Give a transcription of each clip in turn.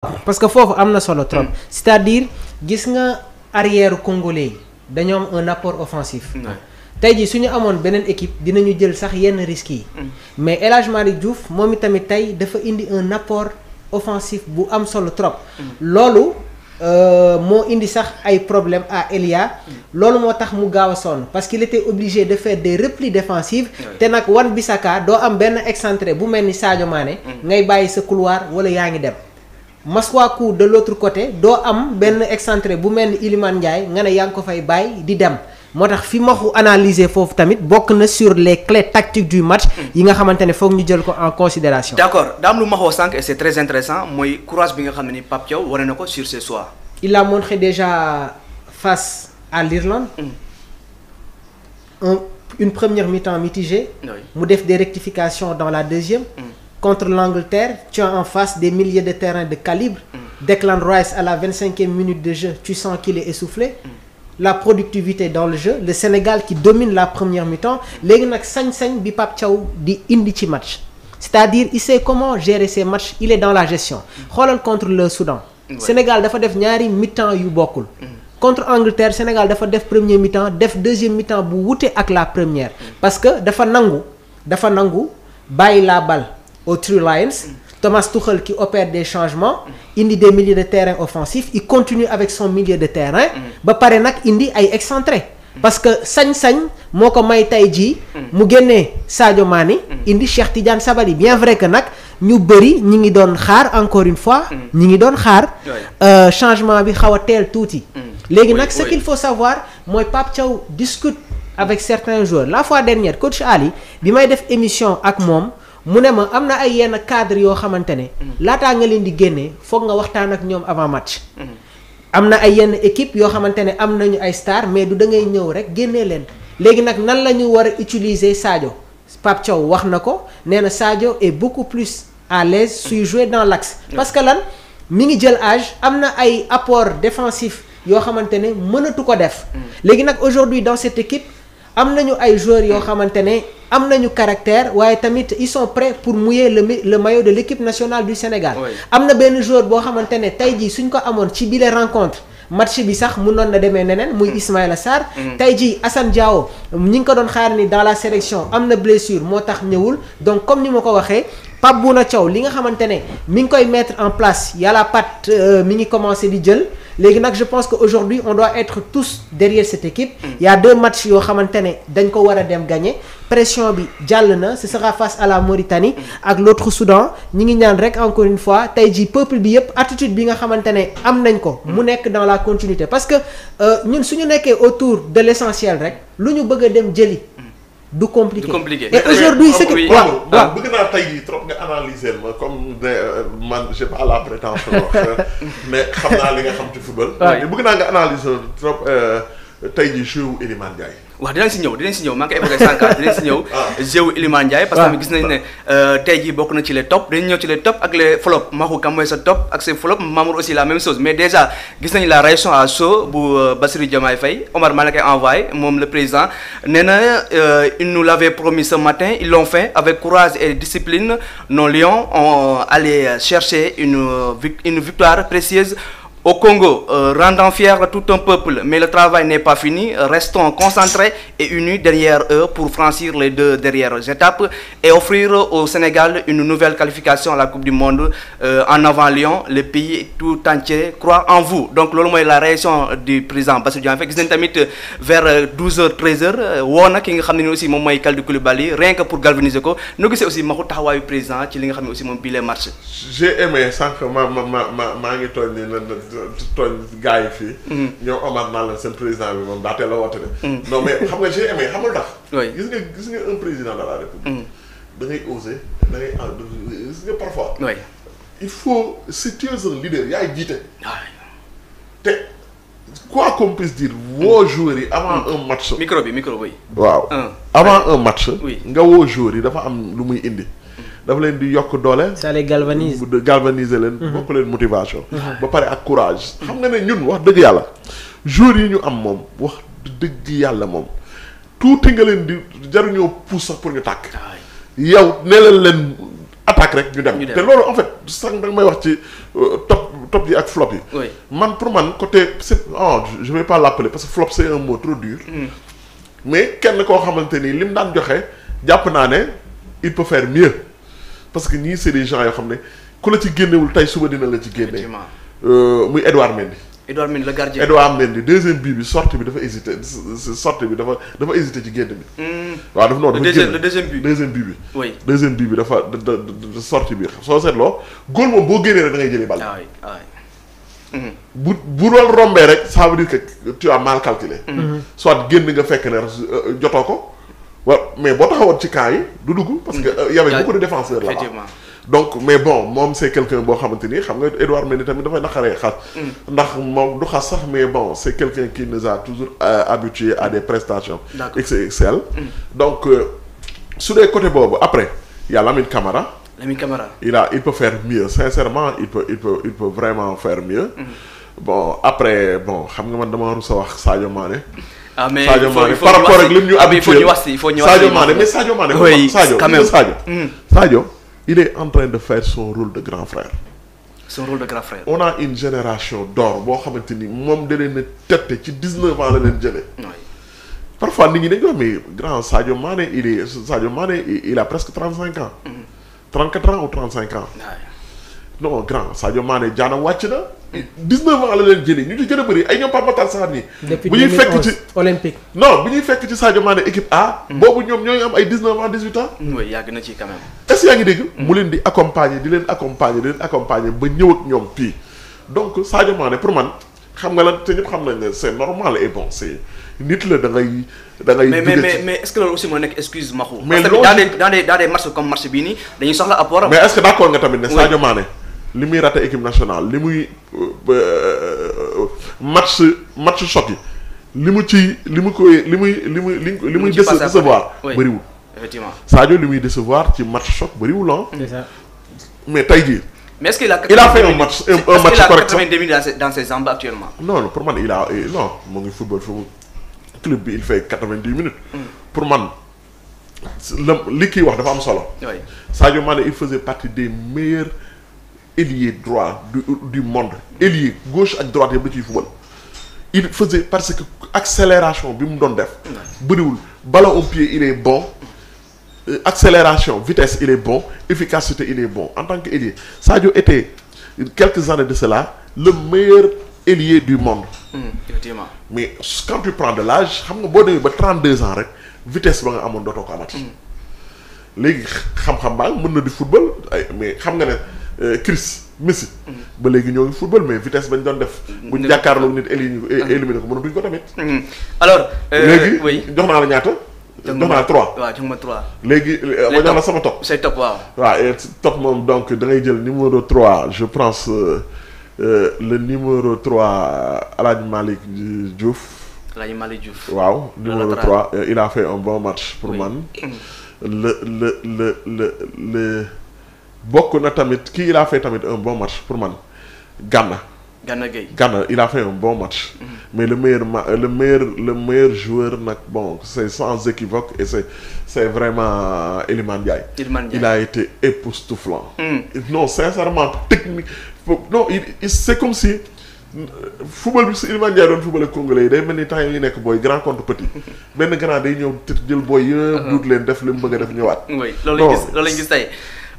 parce que foofu am na solo trop. c'est-à-dire gis nga arrière congolais yi dañoo am un apport offensif. tey jii su ñu amoon beneen équipe dinañu jël sax yenn risques yi. mais El Hadj Malick Diouf moom itamit tey dafa indi un apport offensif bu am solo trop. loolu moo indi sax ay problème à Elia. loolu moo tax mu gaaw a sonn parce qu'il était obligé de faire des replis défensifs. te nag Wan-Bissaka doo am benn excentré bu mel ni Sadio Mané. ngay bàyyi sa couloir wala yaa ngi dem. Maswaku de l'autre côté doo am benn excentré bu mel ni Iliman Ndiaye nga ne yaa ngi ko fay bàyyi di dem moo tax fi ma ko analyser foofu tamit bokk na sur les clés tactiques du match yi nga xamante ne foog ñu jël ko en considération d'accord daam lu ma xoo sànq et c'est très intéressant mooy courage bi nga xam ne ni Pape Thiaw wane na ko sur ce soir. il a montré déjà face à l'Irlande une première mi-temps mitigée mu def des rectifications dans la deuxième contre l'Angleterre, tu as en face des milliers de terrains de calibre. Declan Rice à la 25e minute de jeu, tu sens qu'il est essoufflé. La productivité dans le jeu, le Sénégal qui domine la première mi-temps. Léegi nag sañ-sañ bi Pape Thiaw di indi ci match. C'est-à-dire il sait comment gérer ses matchs, il est dans la gestion. xoolal contre le Soudan. Sénégal dafa def ñaari mi-temps yu bokkul. Contre Angleterre, Sénégal dafa def premier mi-temps, def deuxième mi-temps bu wute ak la première. Parce que dafa nangu bàyyi la balle aux Three Lions, Thomas Tuchel qui opère des changements, indi des milieux de terrain offensifs, il continue avec son milieu de terrain, ba pare nag indi ay excentré. Parce que sañ-sañ moo ko may tey jii mu génnee Sadio Mané indi Cheikh Tidiane Sabaly bien vrai que nag ñu bëri ñi ngi doon xaar encore une fois ñi ngi doon xaar changement bi xaw a teel tuuti. léegi nag ce qu'il faut savoir mooy Pape Thiaw discute avec certains joueurs la fois dernière coach Ali bi may def émission ak moom. mu ne ma am na ay yenn cadre yoo xamante ne laataa nga leen di génnee foog nga waxtaan ak ñoom avant match am na ay yenn équipe yoo xamante ne am nañu ay star mais du da ngay ñëw rek génnee leen léegi nag nan la ñu war a utiliser Sadio Pape Thiaw wax na ko nee na Sadio est beaucoup plus à l'aise suy jouer dans l'axe parce que lan mi ngi jël âge am na ay apport défensif yoo xamante ne mënatu ko def léegi nag aujourd'hui dans cette équipe am nañu ay joueurs yoo xamante ne am nañu caractère waaye tamit ils sont prêts pour mouiller le maillot de l'équipe nationale du Sénégal. am na benn joueur boo xamante ne tey jii suñ ko amoon ci bile rencontre match bi sax mënoon na demee neneen muy Ismaïla Sarr. tey jii Assane Diao ñi ngi ko doon xaar ni dans la sélection am na blessure moo tax ñëwul donc comme ni ma ko waxee Pape Bouna Thiaw li nga xamante ne mi ngi koy mettre en place yàlla pat mi ngi commencer di jël. léegi nag je pense que aujourd'hui on doit être tous derrière cette équipe il y a 2 matchs yoo xamante ne dañ ko war a dem gagner pression bi jàll na ce sera face à la Mauritanie ak l'autre Soudan ñi ngi ñaan rek encore une fois tey jii peuple bi yépp attitude bi nga xamante ne am nañ ko mu nekk dans la continuité parce que ñun suñu nekkee autour de l'essentiel rek lu ñu bëgg a dem jëli du compliqué et aujourd'hui ce qui waaw bëgg naa tey jii trop nga analyser ma comme man j'ai pas la prétention mais xam naa li nga xam ci football. bëgg naa nga analyser trop tey jii jeu Iliman Ndiaye. waaw dinañ si ñëw maa ngi koy évoqué sànq dinañ si ñëw. jeu Iliman Ndiaye. parce que gis nañ ne tey jii bokk na ci les top dañu ñëw ci les top ak les flop Mahou kam mooy sa top ak ses flop Mamour aussi la même chose mais déjà gis nañ la réaction à chaud bu Bassirou Diomaye Faye Omar maa la koy envoyé moom le président nee na il nous l'avait promis ce matin ils l'ont fait avec courage et discipline nos lions ont allé chercher une victoire précieuse au Congo, rendant fier tout un peuple, mais le travail n'est pas fini. Restons concentrés et unis derrière eux pour franchir les 2 dernières étapes et offrir au Sénégal une nouvelle qualification à la Coupe du Monde. En avant Lyon, le pays tout entier croit en vous. Donc loolu mooy la réaction du président Bassirou Diomaye Faye gis nañ tamit vers 12h 13h woo na ki nga xam ne ni aussi moom mooy Kalidou Koulibaly rien que pour galvaniser ko noo gisee aussi maxu taxawaayu président ci li nga xam ne aussi moom bii les marché. J'ai aimé sànq maa ngi tooñ ni tooñ gars yi fii. ñoom Omar naa la seen président bi moom daa teel a woote de. non mais xam nga j'ai aimé xamul tax. gis nga un président de la République. da ngay oser da ngay gis nga parfois. il faut si tu es un leader yaay jiite. te quoi qu'on puisse dire woo joueurs yi avant un match. micro bi. waaw avant un match. nga woo joueurs yi dafa am lu muy indi. dafa leen di yokk doole. ça les galvanise galvaniser leen. bokk leen motivation. ba pare ak courage. xam nga ne ñun wax dëgg yàlla joueurs yi ñu am moom wax dëgg yàlla moom tuuti nga leen di jaruñoo pousse sax pour ñu tàkk. yow nee leen attaque rek ñu dem. te loolu en fait sax da nga may wax ci top top yi ak flop yi. man pour man côté je vais pas l'appeler parce que flop c'est un mot trop dur. mais kenn koo xamante ni lim daan joxe jàpp naa ne il peut faire mieux parce que ñii c'est des gens yoo xam ne ku la ci génnewul tey suba dina la ci génne. muy Edouard Mendy. Edouard Mendy le gardien. Edouard Mendy deuxième bii bi sortie bi dafa hésité sortie bi dafa hésité ci génn bi. waaw dafa noonu dafa génn le deuxième bii bi. oui deuxième bii bi dafa sortie bi soo seetloo góol moom boo génnee rek da ngay jëlee bal. bu doon rombee rek ça veut dire que tu as mal calculé. soit génn nga fekk ne jotoo ko. mais boo taxawoon ci camp yi du dugg. parce que y avait beaucoup de défenseurs là-bas. donc mais bon moom c'est quelqu'un boo xamante ni xam nga Edouard Mendy tamit dafay naqaree xas. ndax moom du xas sax mais bon c'est quelqu'un qui nous a toujours habitués à des prestations XXL. donc su dee côté boobu après y a Lamine Camara. il peut faire mieux sincèrement il peut vraiment faire mieux. bon après bon xam nga man dama rus a wax Sadio Mané. mais Sadio Mané par rapport ak lim ñu habitué Sadio Mané mais Sadio Mané. oui quand même Sadio il est en train de faire son rôle de grand frère. on a une génération d'or boo xamante ni moom da leen a tette ci 19 ans la leen jëlee. parfois nit ñi dañu ko mais grand Sadio Mané il a presque 35 ans. 34 ans ou 35 ans. non grand Sadio Mané jaanam wàcc na. 19 ans la leen jëlee ñu ci gën a bëri ay ñoom Pape Matar Sarr nii. depuis 2011 olympique. non bu ñuy fekk ci Sadio Mané équipe A. boobu ñoom ñooy am ay 19 ans 18 ans. oui yàgg na ci quand même. est-ce que yaa ngi dégg. mu leen di accompagner di leen accompagner ba ñëw ak ñoom fii donc Sadio Mané pour man xam nga lan te ñëpp xam nañ ne c'est normal et bon c'est nit la da ngay. mais est-ce que loolu aussi moo nekk excuse Makhou. mais loolu dans des matchs comme match bii nii dañuy soxla apport am. mais est-ce que d'accord nga tamit ne Sadio Mané li muy raté équipe nationale li muy match choc yi li muy décevoir bëriwul. effectivement Sadio li muy décevoir ci match choc bëriwul ah. c'est ça. mais tey jii. mais est-ce qu'il a fait un match correct. 90 minutes dans ses jambes actuellement. non pour man mu ngi football club bi il fait 90 minutes. pour man li kii wax dafa am solo. Sadio Mané il faisait partie des meilleurs ailier droit du monde ailier gauche ak droite yëpp da ciy football il faisait parce que accélération bi mu doon def bëriwul ballon au pied il est bon accélération vitesse il est bon efficacité il est bon en tant que ailier Sadio était quelques années de cela le meilleur ailier du monde. Effectivement. mais quand tu prends de l'âge xam nga boo demee ba 32 ans rek vitesse ba nga amoon dootoo ko amati. léegi xam-xam baa mën na di football mais xam nga ne Chris Messi. ba léegi ñoo ngi football mais vitesse bañ doon def. buñ jàkkaarloog nit éliminé ko mënatuñ ko tamit. alors. léegi jox naa la ñaata. jox naa la 3. waaw jox ma 3. léegi ma jox la sama top. say top waaw. waaw top moom donc da ngay jël numéro 3 je pense le numéro 3 Aladji Malick Diouf. waaw numéro 3 il a fait un bon match pour man. le bokk na tamit kii il a fait tamit un bon match pour man Gana Gueye il a fait un bon match. mais le meilleur joueur nag bon c'est sans équivoque et c'est vraiment Iliman Ndiaye. Il a été époustouflant. non sincèrement technique non c'est comme si football bi su Iliman Ndiaye doon football ak Congolais yi day mel ni temps yi nekk booy grand contre petit benn grand day ñëw jël booy yëpp duut leen def li mu bëgg a def ñëwaat. oui loolu lañ gis tey.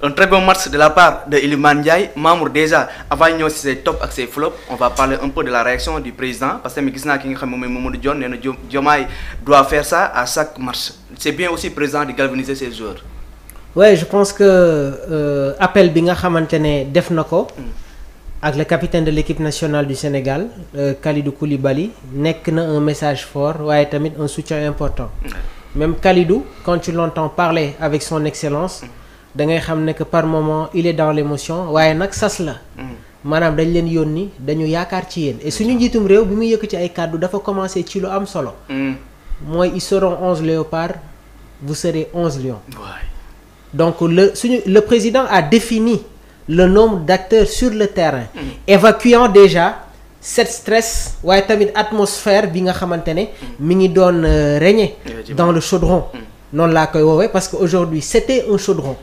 Un très bon match de la part de Iliman Ndiaye. Mamour déjà avant ñëw ci ses top ak ses flops on va parler un peu de la réaction du président parce que gis naa ki nga xam ne moom Mamadou Dione nee na Diomaye doit faire ça à chaque match. C'est bien aussi président de galvaniser ses joueurs. Ouais, je pense que appel bi nga xamante ne def na ko ak le capitaine de l'équipe nationale du Sénégal Kalidou Koulibaly nekk na un message fort waaye tamit un soutien important. Même Kalidou quand tu l'entends parler avec son excellence. da ngay xam ne que par moment il est dans l'émotion waaye nag sas la. maanaam dañ leen yónni dañu yaakaar ci yéen et suñu njiitum réew bi muy yëkkati ay kàddu dafa commencer ci lu am solo. mooy ils seront 11 léopards vous serez 11 lions. donc le président a défini le nombre d'acteurs sur le terrain. évacuant déjà cette stress waaye tamit atmosphère bi nga xamante ne mi ngi doon régner dans le chaudron. noonu laa koy woowee parce que aujourd'hui c'était un chaudron.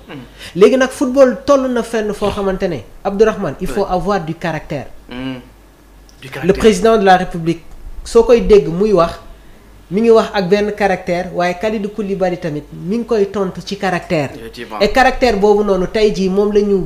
léegi nag football toll na fenn foo xamante ne Abdourahmane il faut avoir du caractère. le président de la République soo koy dégg muy wax mi ngi wax ak benn caractère waaye Kalidou Koulibaly tamit mi ngi koy tontu ci caractère et caractère boobu noonu tey jii moom la ñu